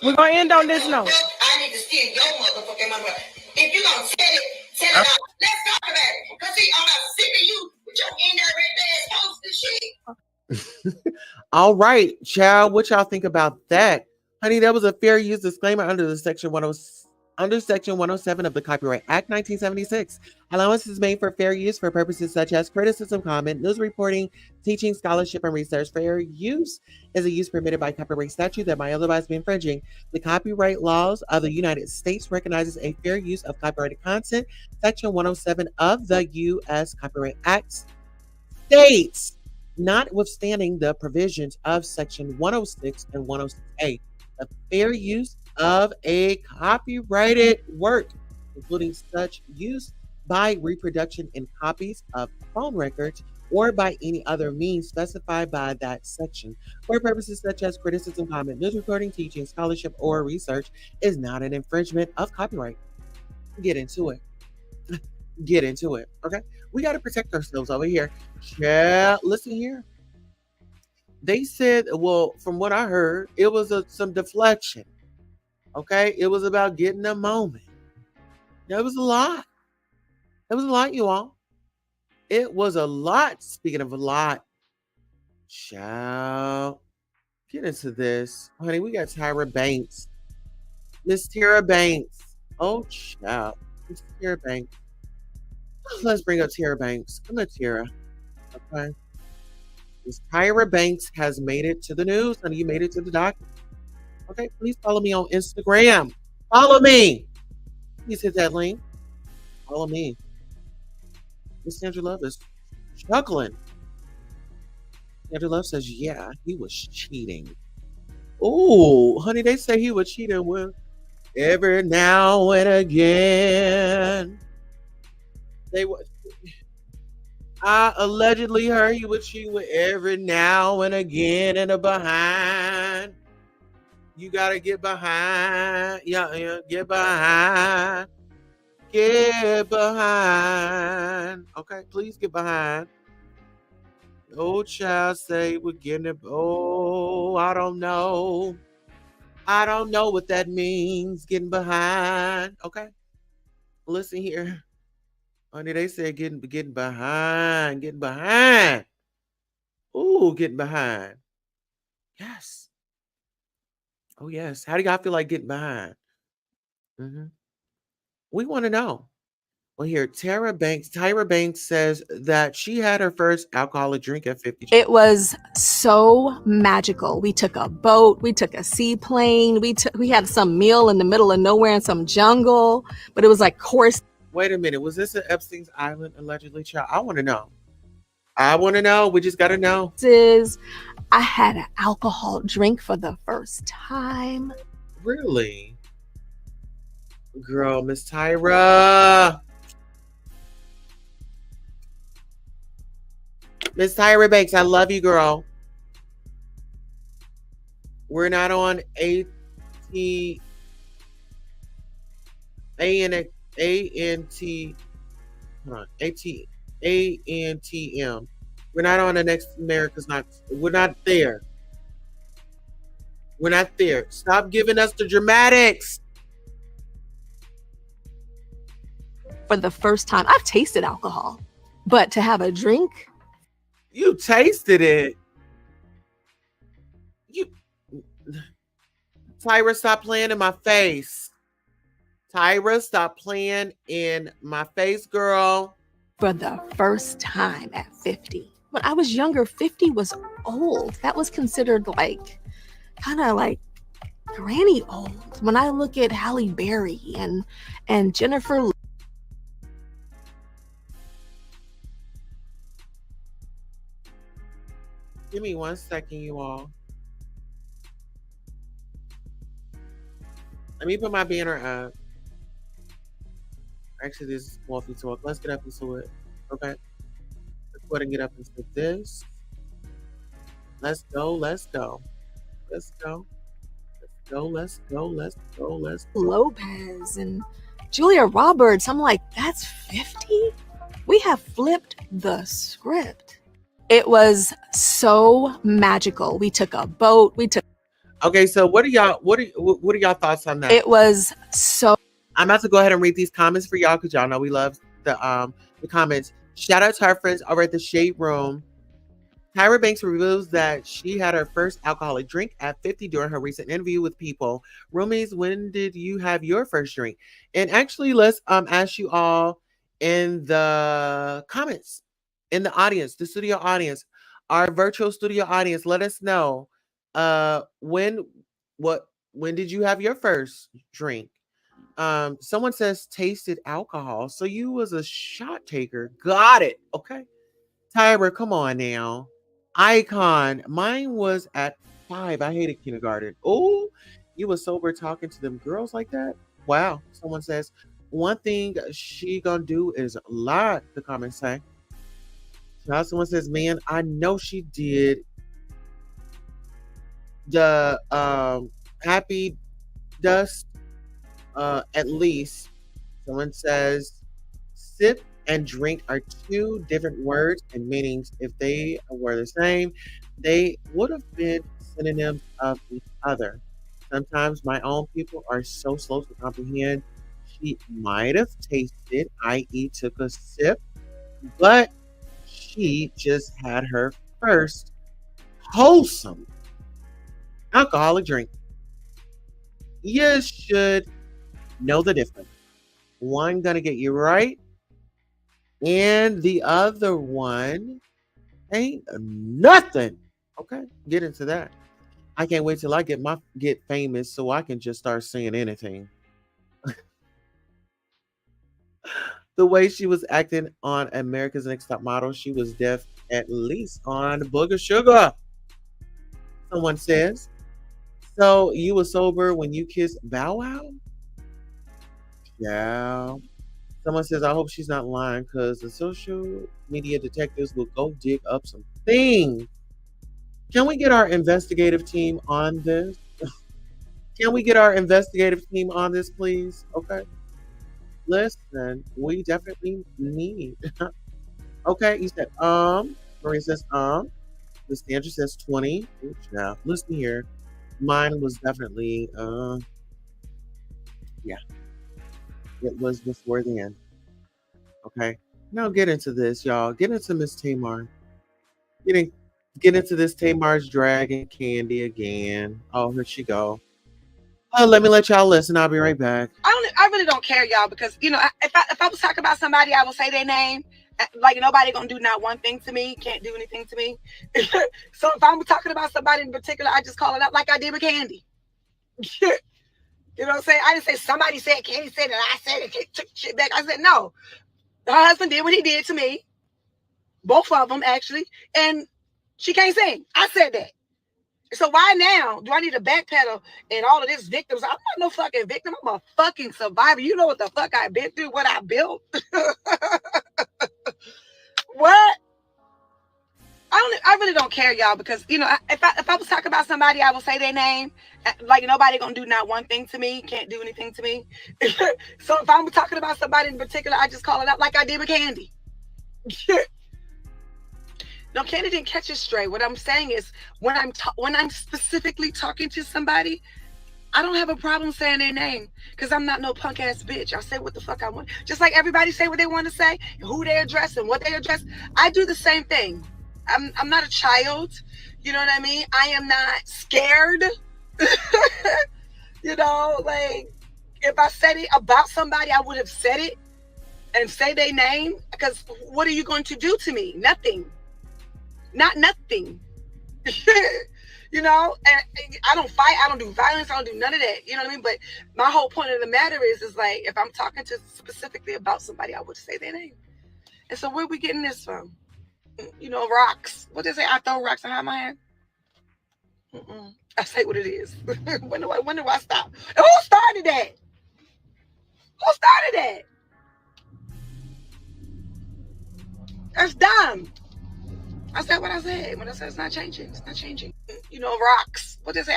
We're gonna end on this note. I need to steal your motherfucking number. If you gonna tell it out. Let's talk about it. Cause see, I'm not sick of you with your indirect ass post and shit. All right, child. What y'all think about that? Honey, that was a fair use disclaimer under Section 107 of the Copyright Act 1976. Allowance is made for fair use for purposes such as criticism, comment, news reporting, teaching, scholarship, and research. Fair use is a use permitted by copyright statute that might otherwise be infringing. The copyright laws of the United States recognizes a fair use of copyrighted content. Section 107 of the U.S. Copyright Act states, notwithstanding the provisions of Section 106 and 106A, the fair use of a copyrighted work, including such use by reproduction in copies of phone records or by any other means specified by that section, for purposes such as criticism, comment, news reporting, teaching, scholarship, or research, is not an infringement of copyright. Get into it. Get into it. Okay? We got to protect ourselves over here. Yeah, listen here. They said, well, from what I heard, it was some deflection. Okay? It was about getting a moment. It was a lot. It was a lot, you all. It was a lot. Speaking of a lot, child, get into this. Honey, we got Tyra Banks. Miss Tyra Banks. Oh, child. Miss Tyra Banks. Let's bring up Tyra Banks. Come on, Tyra. Okay. Miss Tyra Banks has made it to the news, honey. You made it to the document. Okay, please follow me on Instagram. Follow me. Please hit that link. Follow me. Miss Sandra Love is chuckling. Sandra Love says, yeah, he was cheating. Oh, honey, they say he was cheating with every now and again. They were. I allegedly heard he would cheat with every now and again in the behind. You gotta get behind. Yeah, get behind. Get behind. Okay, please get behind. Oh, child say we're getting it. Oh, I don't know. I don't know what that means. Getting behind. Okay. Listen here. Honey, they said getting behind. Getting behind. Ooh, getting behind. Yes. Oh, yes. How do y'all feel like getting behind? Hmm. We want to know. Well, here, Tyra Banks says that she had her first alcoholic drink at 50. It was so magical. We took a boat, we took a seaplane, we had some meal in the middle of nowhere in some jungle, but it was like course. Wait a minute. Was this an Epstein's Island allegedly, child? I want to know. I want to know. We just got to know. I had an alcohol drink for the first time. Really? Girl, Miss Tyra. Miss Tyra Banks, I love you, girl. We're not on A-T, A-N-T, hold on, A-T, A-N-T-M. We're not on the next America's not, we're not there. We're not there. Stop giving us the dramatics. For the first time, I've tasted alcohol, but to have a drink. You tasted it. Tyra, stop playing in my face. Tyra, stop playing in my face, girl. For the first time at 50. When I was younger, 50 was old. That was considered like, kind of like granny old. When I look at Halle Berry and Jennifer. Give me 1 second, you all. Let me put my banner up. Actually, this is Wolfie Talk. Let's get up into it. Okay. Let's go ahead and get up into this. Let's go. Let's go. Let's go. Let's go. Let's go. Let's go. Let's go. Lopez and Julia Roberts. I'm like, that's 50? We have flipped the script. It was so magical. We took a boat. Okay, so what are y'all thoughts on that? It was so. I'm about to go ahead and read these comments for y'all because y'all know we love the comments. Shout out to our friends over at the Shade Room. Tyra Banks reveals that she had her first alcoholic drink at 50 during her recent interview with People. Roomies, when did you have your first drink? And actually, let's ask you all in the comments, in the audience, the studio audience, our virtual studio audience. Let us know when did you have your first drink? Someone says tasted alcohol, so you was a shot taker. Got it. Okay, Tyra, come on now. Icon, mine was at 5. I hated kindergarten. Oh, you were sober talking to them girls like that? Wow. Someone says one thing she gonna do is lie. The comments say. Now someone says, man, I know she did. The happy dust. At least someone says sip and drink are two different words and meanings. If they were the same, they would have been synonyms of each other. Sometimes my own people are so slow to comprehend. She might have tasted, i.e., took a sip, but she just had her first wholesome alcoholic drink. You should know the difference. One gonna get you right, and the other one ain't nothing. Okay, get into that. I can't wait till I get famous so I can just start saying anything. The way she was acting on America's Next Top Model, she was deaf at least on Booger Sugar. Someone says. So you were sober when you kissed Bow Wow? Yeah. Someone says, I hope she's not lying because the social media detectives will go dig up some things. Can we get our investigative team on this? Can we get our investigative team on this, please? Okay. Listen, we definitely need. Okay, you said, Marie says, Miss Sandra says 20. Ooh, now, listen here. Mine was definitely, yeah, it was before the end. Okay. Now get into this, y'all. Get into Miss Tamar. Getting get into this Tamar's dragging Candy again. Oh, here she go. Oh, let me let y'all listen. I'll be right back. I really don't care, y'all, because if I was talking about somebody, I will say their name. Like nobody gonna do not one thing to me, can't do anything to me. So if I'm talking about somebody in particular, I just call it out like I did with Candy. You know what I'm saying? I didn't say somebody said Candy said it, I said it, took shit back. I said no. Her husband did what he did to me. Both of them actually, and she can't sing. I said that. So why now do I need to backpedal and all of this victims? I'm not no fucking victim. I'm a fucking survivor. You know what the fuck I've been through, what I built. What? I really don't care, y'all, because if I was talking about somebody, I will say their name. Like nobody gonna do not one thing to me, can't do anything to me. So if I'm talking about somebody in particular, I just call it out like I did with Candy. No, Candy didn't catch it straight. What I'm saying is, when I'm specifically talking to somebody, I don't have a problem saying their name because I'm not no punk ass bitch. I say what the fuck I want, just like everybody say what they want to say, who they address and what they address. I do the same thing. I'm not a child. You know what I mean? I am not scared. Like if I said it about somebody, I would have said it and say their name, because what are you going to do to me? Nothing. Not nothing. And I don't fight, I don't do violence, I don't do none of that. You know what I mean? But my whole point of the matter is like, if I'm talking to specifically about somebody, I would say their name. And so where are we getting this from? Rocks. What they say? I throw rocks and hide my hand. I say what it is. When do I stop? And who started that? Who started that? That's dumb. I said what I said. When I said it's not changing, it's not changing. Rocks. What they say?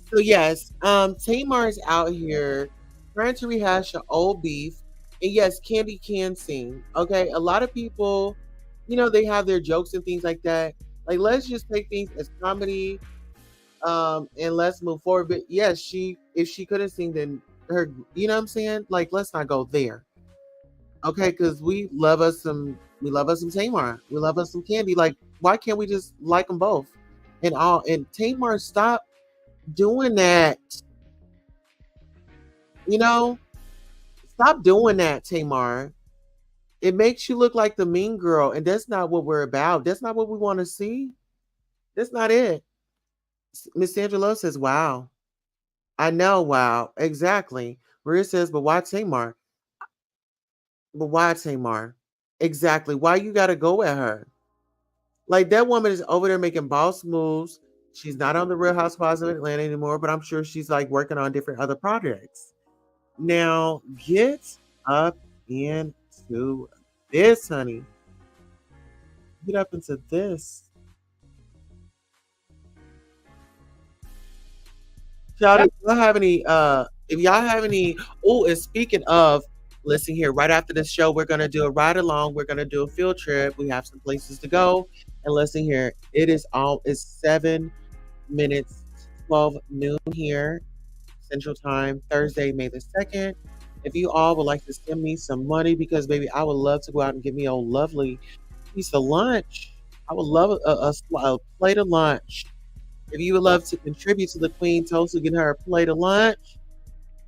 So yes, Tamar's out here trying to rehash an old beef. And yes, Candy can sing. Okay. A lot of people, they have their jokes and things like that. Like, let's just take things as comedy, and let's move forward. But yes, if she couldn't sing, then her, you know what I'm saying? Like, let's not go there. Okay, because we love us some Tamar. We love us some Candy. Like, why can't we just like them both? And Tamar, stop doing that. Stop doing that, Tamar. It makes you look like the mean girl, and that's not what we're about. That's not what we want to see. That's not it. Miss Sandra Love says, wow. I know, wow. Exactly. Maria says, but why Tamar? But why Tamar? Exactly. Why you gotta go at her? Like, that woman is over there making boss moves. She's not on the Real Housewives of Atlanta anymore, but I'm sure she's like working on different other projects. Now, get up into this, honey. Get up into this. Y'all, if y'all have any, and speaking of, listen here, right after this show, we're going to do a ride along. We're going to do a field trip. We have some places to go. And listen here, it's 7 minutes, 12 noon here, Central Time, Thursday, May the 2nd. If you all would like to send me some money, because baby, I would love to go out and get me a lovely piece of lunch. I would love a plate of lunch. If you would love to contribute to the Queen Tulsa, getting her a plate of lunch,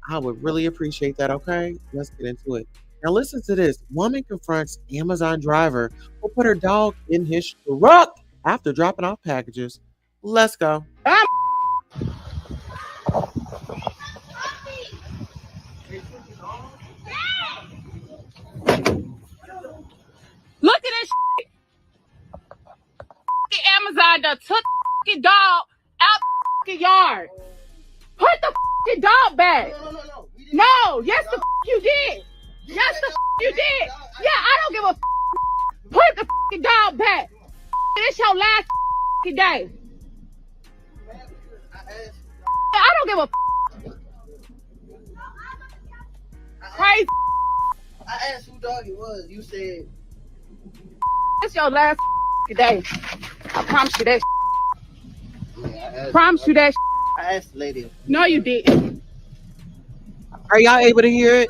I would really appreciate that. Okay, let's get into it. Now, listen to this. Woman confronts Amazon driver who put her dog in his truck after dropping off packages. Let's go. Look at this Amazon done took the dog out the yard. Put the dog back. No, yes the you did. Yes the you did. Yeah, I don't give a put the dog back. It's your last day. I don't give a crazy. I asked who dog it was. You said it's your last day. I promise you that. Yeah, Promise you that. I asked the lady. No, you didn't. Are y'all able to hear it?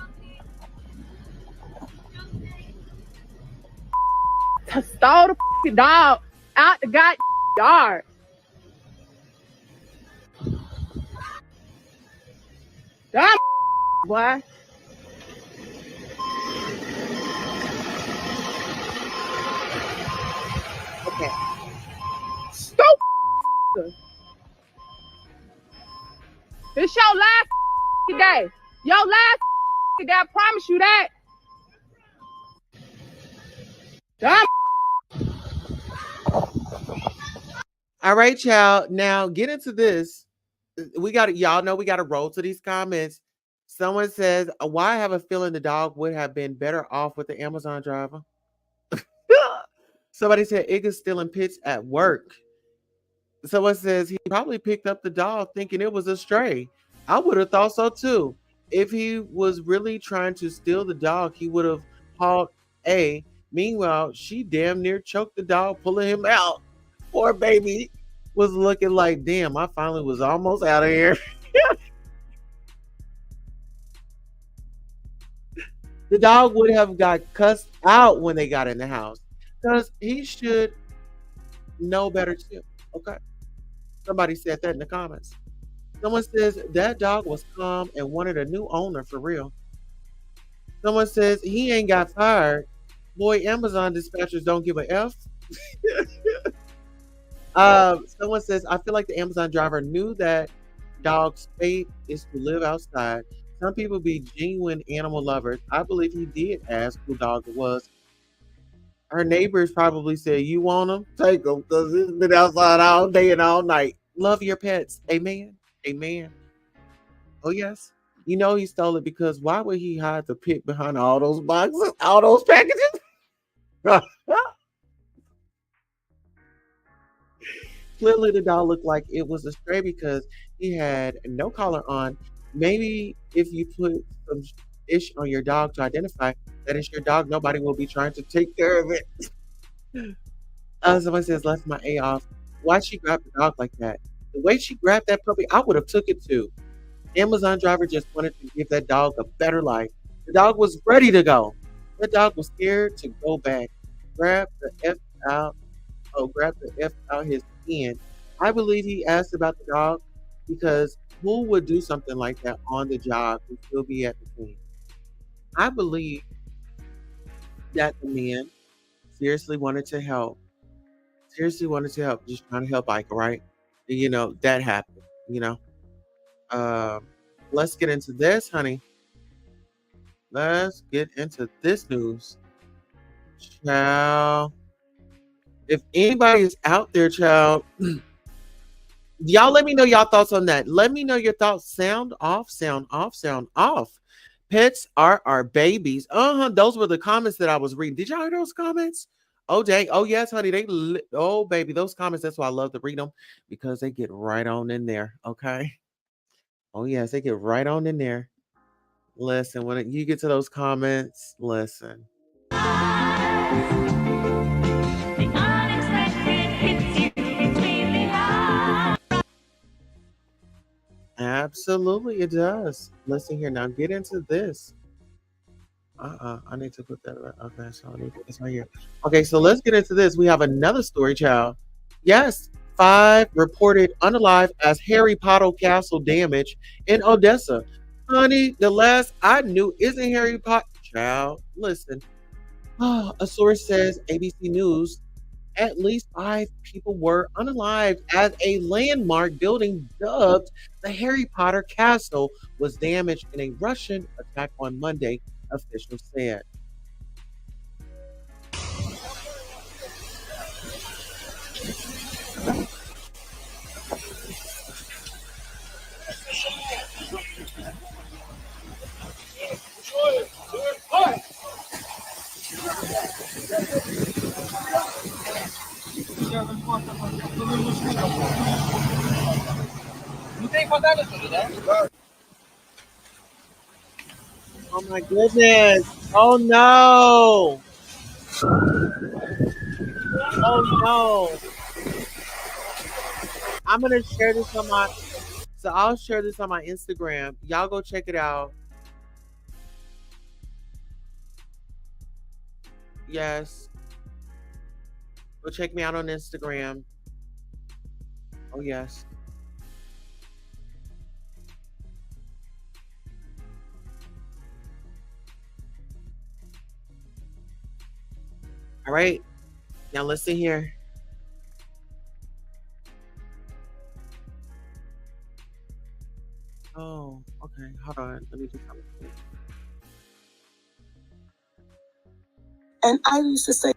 To stole the dog out the goddamn yard. Damn, boy. Okay. Stupid. It's your last day. Your last day. I promise you that. Damn. All right, y'all. Now get into this. We got to, y'all know we got to roll to these comments. Someone says, why I have a feeling the dog would have been better off with the Amazon driver. Somebody said Iggy's stealing pits at work. Someone says he probably picked up the dog thinking it was a stray. I would have thought so too. If he was really trying to steal the dog, he would have hauled A. Meanwhile, she damn near choked the dog, pulling him out. Poor baby was looking like, damn, I finally was almost out of here. The dog would have got cussed out when they got in the house because he should know better too. Okay. Somebody said that in the comments. Someone says that dog was calm and wanted a new owner for real. Someone says he ain't got fired. Boy, Amazon dispatchers don't give a F. Someone says, I feel like the Amazon driver knew that dog's fate is to live outside. Some people be genuine animal lovers. I believe he did ask who dog it was. Her neighbors probably said, you want him? Take him, because he's been outside all day and all night. Love your pets. Amen. Amen. Oh, yes. You know he stole it because why would he hide the pit behind all those boxes, all those packages? Clearly, the dog looked like it was a stray because he had no collar on. Maybe if you put some ish on your dog to identify that it's your dog, nobody will be trying to take care of it. Someone says, left my A off. Why'd she grab the dog like that? The way she grabbed that puppy, I would have took it too. Amazon driver just wanted to give that dog a better life. The dog was ready to go. The dog was scared to go back. Grab the F out his hand. I believe he asked about the dog because who would do something like that on the job and still be at the scene? I believe that the man seriously wanted to help. Seriously wanted to help, just trying to help Ike, right? And, you know, that happened, you know. Let's get into this, honey. Let's get into this news. Child. If anybody is out there, child, y'all let me know y'all thoughts on that. Let me know your thoughts. Sound off, sound off, sound off. Pets are our babies. Those were the comments that I was reading. Did y'all hear those comments? Oh, dang. Oh, yes, honey. Oh, baby. Those comments, that's why I love to read them because they get right on in there. Okay. Oh, yes, they get right on in there. Listen, when you get to those comments, listen. Absolutely, it does. Listen here. Now get into this. I need to put that right. Okay, so I need to put this right here. Okay, so let's get into this. We have another story, child. Yes, 5 reported unalive as Harry Potter castle damage in Odessa. Honey, the last I knew isn't Harry Potter. Child, listen. A source says ABC News at least 5 people were unalived as a landmark building dubbed the Harry Potter Castle was damaged in a Russian attack on Monday, officials said. Oh my goodness. Oh no. Oh no. I'm gonna share this on my I'll share this on my Instagram. Y'all go check it out. Yes. Go check me out on Instagram. Oh yes. All right. Now listen here. Oh, okay. Hold on. Let me do something. And I used to say,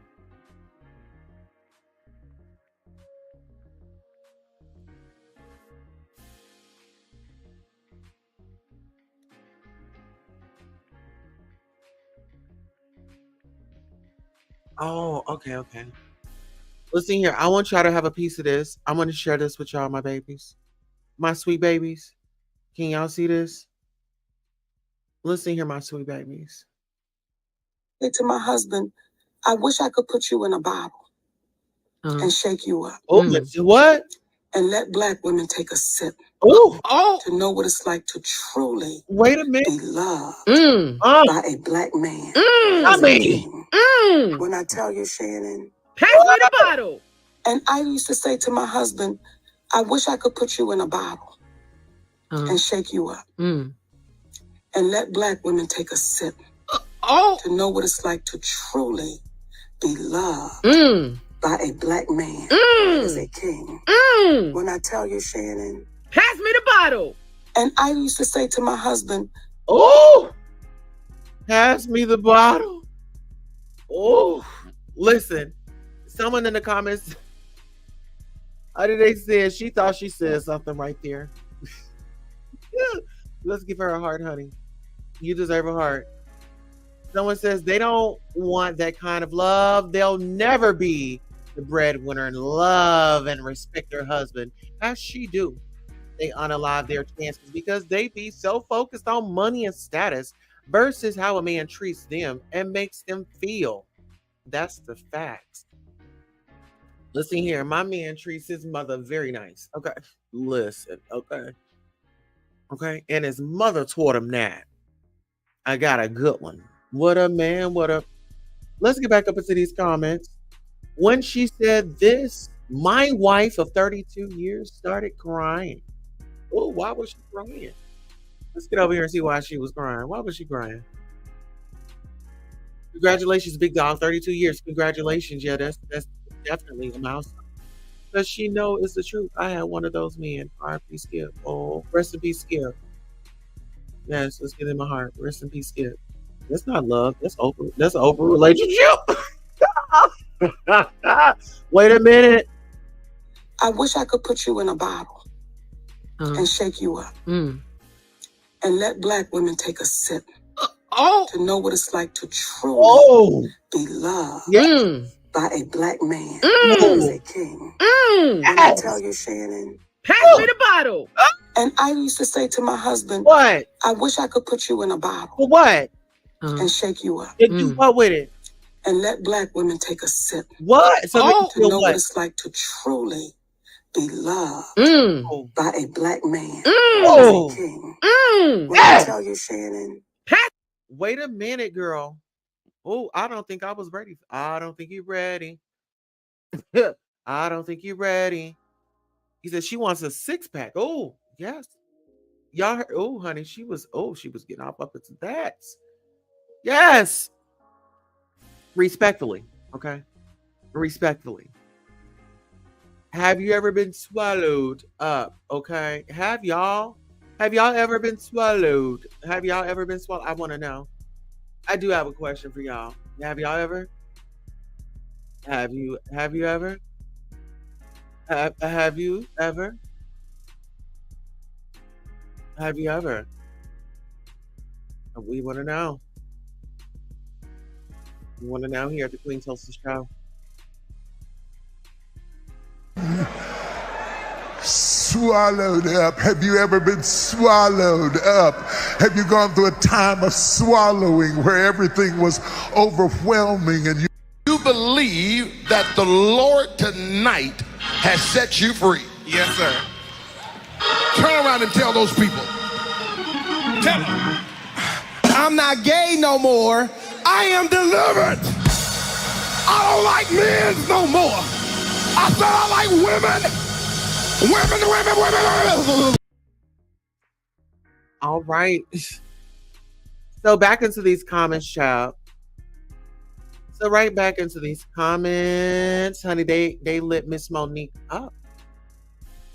Oh, okay, okay. Listen here. I want y'all to have a piece of this. I'm going to share this with y'all, my babies. My sweet babies. Can y'all see this? Listen here, my sweet babies. to my husband, I wish I could put you in a bottle and shake you up. Oh, what? And let black women take a sip Oh, to know what it's like to truly wait a minute. be loved by a black man. I as a mean, king. When I tell you, Shannon, Pass me the bottle. and I used to say to my husband, I wish I could put you in a bottle and shake you up and let black women take a sip to know what it's like to truly be loved by a black man as a king. When I tell you, Shannon, Pass me the bottle. and I used to say to my husband, oh, pass me the bottle. Oh, listen, someone in the comments, they said she thought she said something right there. Let's give her a heart, honey. You deserve a heart. Someone says they don't want that kind of love. They'll never be the breadwinner and love and respect their husband as she do. They unalive their chances because they be so focused on money and status versus how a man treats them and makes them feel. That's the facts. Listen here, my man treats his mother very nice. Okay. Listen, okay. Okay. And his mother taught him that. I got a good one. What a man, what a. Let's get back up into these comments. When she said this, my wife of 32 years started crying. Oh, why was she crying? Let's get over here and see why she was crying. Why was she crying? Congratulations, big dog. 32 years. Congratulations. Yeah, that's definitely a milestone. Does she know it's the truth? I had one of those men. R.I.P. Skip. Oh, rest in peace, Skip. Yes, let's get in my heart. Rest in peace, Skip. That's not love. That's open. That's an open relationship. Wait a minute. I wish I could put you in a bottle and shake you up and let black women take a sip to know what it's like to truly be loved by a black man as a king. When I tell you, Shannon, Pass me the bottle. and I used to say to my husband, What? I wish I could put you in a bottle For what? and shake you up And do what with it? and let black women take a sip What? So to know what it's like to truly be loved by a black man as a king. When I tell you, Shannon, Wait a minute, girl. Oh, I don't think I was ready. I don't think you're ready. I don't think you're ready. He said she wants a 6-pack. Oh, yes. Y'all heard, oh, honey, she was getting up into that. Yes. Respectfully, okay? Respectfully. Have you ever been swallowed up? Okay. Have y'all ever been swallowed? Have y'all ever been swallowed? I want to know. I do have a question for y'all. Have y'all ever? Have you ever? Have you ever? Have you ever? We want to know. We want to know here at the Queen Tulsa Show. Swallowed up. Have you ever been swallowed up? Have you gone through a time of swallowing where everything was overwhelming and you believe that the Lord tonight has set you free? Yes, sir. Turn around and tell those people. Tell them. I'm not gay no more. I am delivered. I don't like men no more. I said I like women. Women. All right. So back into these comments, child. So right back into these comments, honey. They lit Miss Monique up.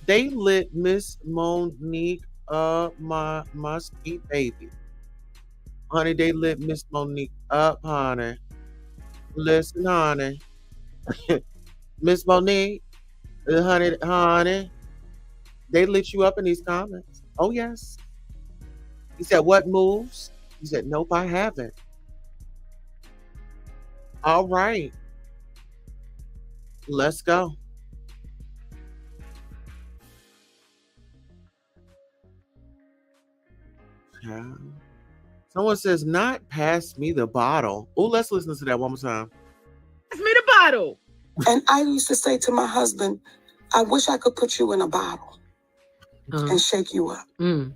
They lit Miss Monique up, my sweet baby. Honey, they lit Miss Monique up, honey. Listen, honey. Miss Monique, honey. They lit you up in these comments. Oh, yes. He said, what moves? He said, nope, I haven't. All right. Let's go. Yeah. Someone says, not pass me the bottle. Oh, let's listen to that one more time. Pass me the bottle. And I used to say to my husband, I wish I could put you in a bottle and shake you up and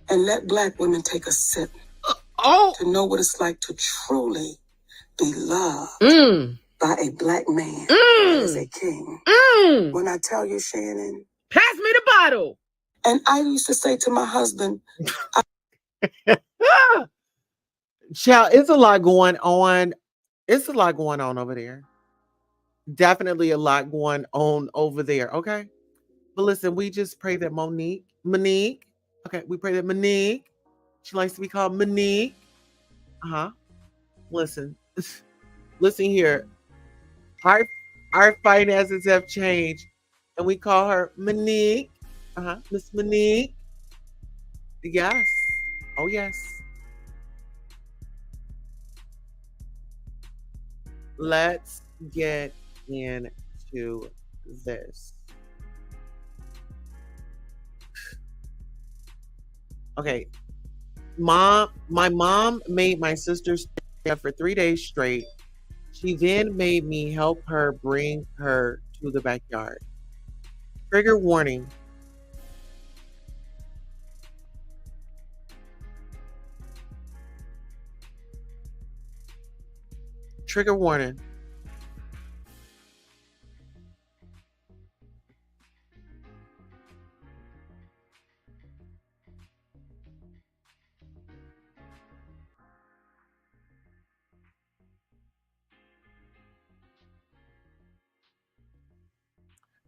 let Black women take a sip to know what it's like to truly be loved by a Black man as a king. When I tell you, Shannon, pass me the bottle. And I used to say to my husband, Child, it's a lot going on. It's a lot going on over there. Definitely a lot going on over there. Okay. But listen, we just pray that Monique. Okay, we pray that Monique. She likes to be called Monique. Listen here. Our finances have changed, and we call her Monique. Miss Monique. Yes. Oh yes. Let's get into this. Okay. My mom made my sister stay up for 3 days straight. She then made me help her bring her to the backyard. Trigger warning. Trigger warning.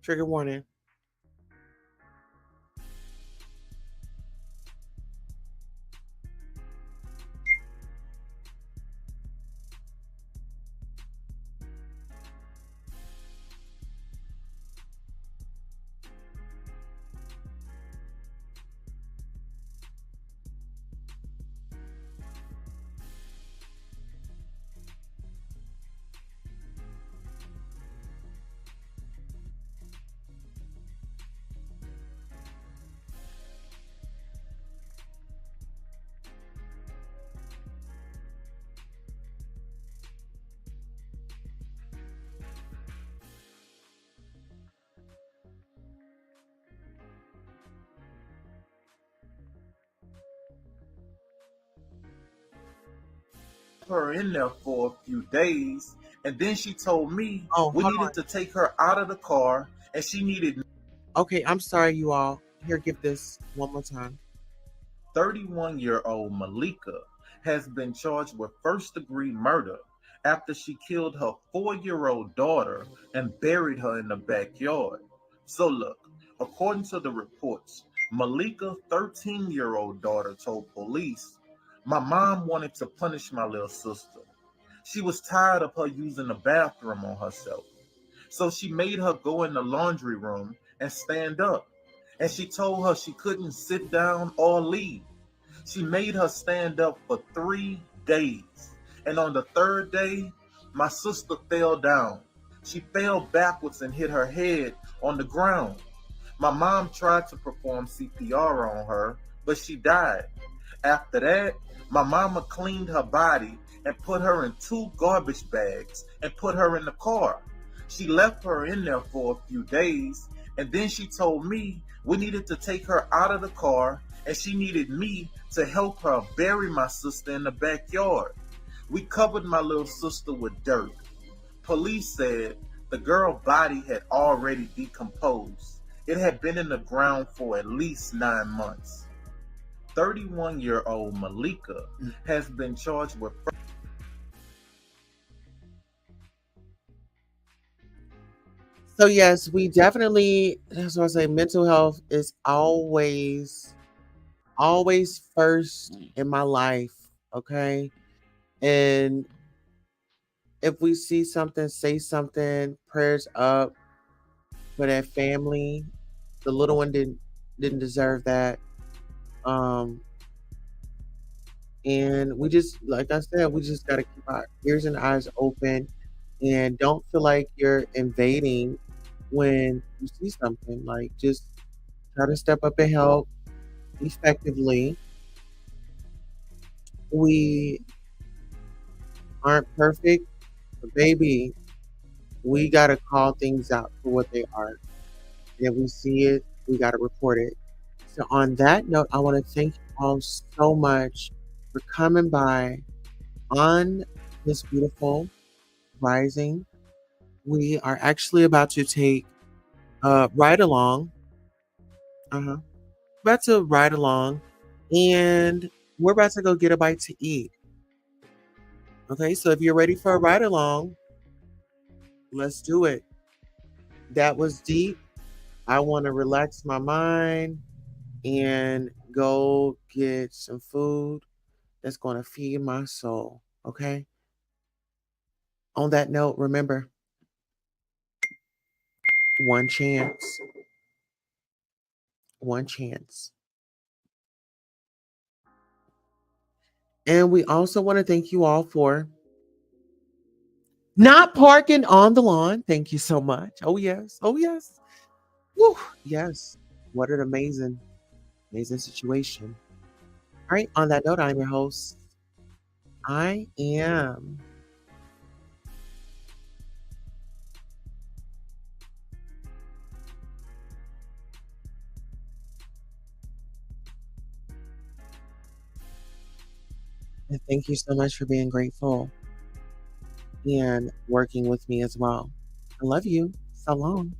Trigger warning. Her in there for a few days, and then she told me we hold needed on. to take her out of the car, and she needed. Okay, I'm sorry, you all. Here, give this one more time. 31-year-old Malika has been charged with first-degree murder after she killed her 4-year-old daughter and buried her in the backyard. So look, according to the reports, Malika's 13-year-old daughter told police, "My mom wanted to punish my little sister. She was tired of her using the bathroom on herself. So she made her go in the laundry room and stand up. And she told her she couldn't sit down or leave. She made her stand up for 3 days. And on the third day, my sister fell down. She fell backwards and hit her head on the ground. My mom tried to perform CPR on her, but she died. After that, my mama cleaned her body and put her in 2 garbage bags and put her in the car. She left her in there for a few days, and then she told me we needed to take her out of the car and she needed me to help her bury my sister in the backyard. We covered my little sister with dirt. Police said the girl's body had already decomposed. It had been in the ground for at least 9 months. 31-year-old Malika has been charged with. So yes, we definitely, that's what I say, mental health is always first in my life. Okay. And if we see something, say something, prayers up for that family. The little one didn't deserve that. And we just, like I said, we just gotta keep our ears and eyes open and don't feel like you're invading when you see something. Like, just try to step up and help effectively. We aren't perfect, but baby, we gotta call things out for what they are. And if we see it, we gotta report it. So on that note, I want to thank you all so much for coming by on this beautiful rising. We are actually about to take ride along. About to ride along, and we're about to go get a bite to eat. Okay, so if you're ready for a ride along, let's do it. That was deep. I want to relax my mind and go get some food that's going to feed my soul. Okay. On that note, remember, one chance. One chance. And we also want to thank you all for not parking on the lawn. Thank you so much. Oh, yes. Oh, yes. Woo. Yes. What an amazing situation. All right. On that note, I'm your host. I am. And thank you so much for being grateful and working with me as well. I love you. So long.